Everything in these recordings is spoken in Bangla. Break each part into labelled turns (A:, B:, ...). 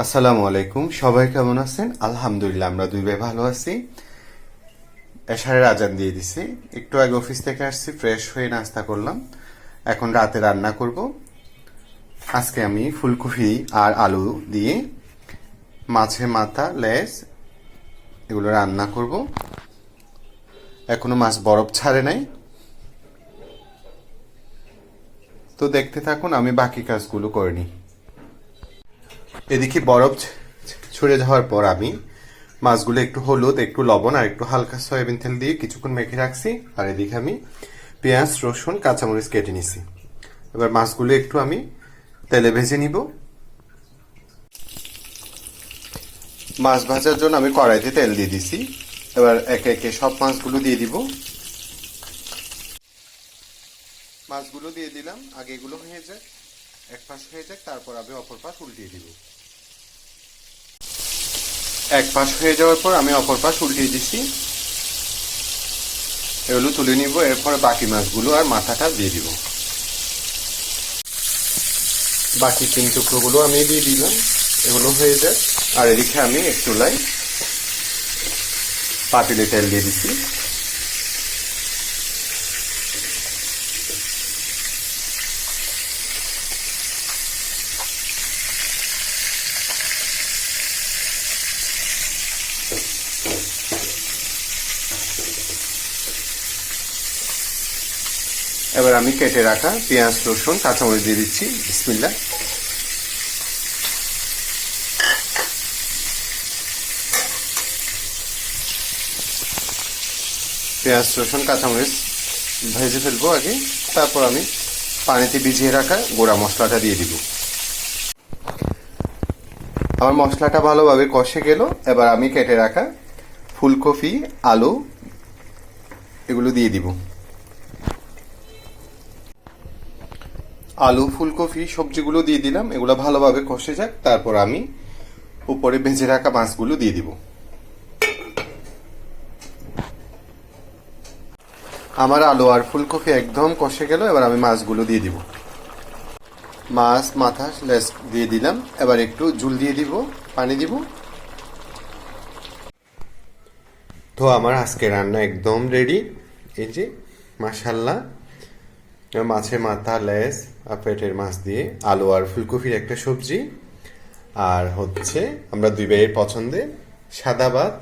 A: আসসালামু আলাইকুম, সবাই কেমন আছেন? আলহামদুলিল্লাহ, আমরা দুই ভাই ভালো আছি। এশারের আজান দিয়ে দিছি। একটু আগে অফিস থেকে আসছি, ফ্রেশ হয়ে নাস্তা করলাম। এখন রাতে রান্না করব। আজকে আমি ফুলকপি আর আলু দিয়ে মাছের মাথা, লেজ এগুলো রান্না করব। এখনো মাছ বরফ ছাড়ে নাই। তো দেখতে থাকুন, আমি বাকি কাজগুলো করে নিই। এদিকে বরফ ছড়ে যাওয়ার পর আমি মাছগুলো একটু হলুদ, একটু লবণ আর একটু হালকা সয়াবিন তেল দিয়ে কিছুক্ষণ মেখে রাখছি। আর এদিকে আমি পেঁয়াজ, রসুন, কাঁচামরিচ কেটে নিছি। এবার মাছগুলো একটু আমি তেলে ভেজে নিব। মাছ ভাজার জন্য আমি কড়াইতে তেল দিয়ে দিছি। এবার একে একে সব মাছগুলো দিয়ে দিব। মাছগুলো দিয়ে দিলাম, আগে এগুলো হয়ে যাক, এক পাশ হয়ে যাক, তারপর আমি অপর পাশ উল্টিয়ে দিব। এক পাশ হয়ে যাওয়ার পর আমি অপর পাশ উল্টিয়ে দিচ্ছি। এগুলো তুলে নিব। এরপর বাকি মাছগুলো আর মাথাটা দিয়ে দিব। বাকি তিন টুকরোগুলো আমি দিয়ে দিলাম, এগুলো হয়ে যায়। আর এদিকে আমি এক চুলায় পাতিলে তেল দিয়ে দিচ্ছি। এবার আমি কেটে রাখা পেঁয়াজ, রসুন, কাঁচামরিচ দিয়ে দিচ্ছি। বিসমিল্লাহ। পেঁয়াজ, রসুন, কাঁচামরিচ ভেজে ফেলবো আগে, তারপর আমি পানিতে ভিজিয়ে রাখা গোড়া মশলাটা দিয়ে দিব। আমার মশলাটা ভালোভাবে কষে গেল। এবার আমি কেটে রাখা ফুলকপি, আলু এগুলো দিয়ে দিব। আলু, ফুলকপি সবজিগুলো দিয়ে দিলাম, এগুলো ভালোভাবে কষে যাক। তারপর আমি উপরে ভেজে রাখা মাছগুলো দিয়ে দিব। আমার আলু আর ফুলকপি একদম কষে গেল। এবার আমি মাছগুলো দিয়ে দিব। মাছ মাথা, লেজ দিয়ে দিলাম। এবার একটু ঝুল দিয়ে দিব, পানি দিব। তো আমার আজকে রান্না একদম রেডি। এই যে মাশাল্লাহ, মাছের মাথা, লেজ আর পেটের মাছ দিয়ে আলু আর ফুলকপির একটা সবজি। আর হচ্ছে আমরা দুই ভাইয়ের পছন্দে সাদা ভাত।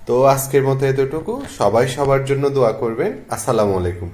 A: তো আজকের মতো এতটুকু। সবাই সবার জন্য দোয়া করবেন। আসসালামু আলাইকুম।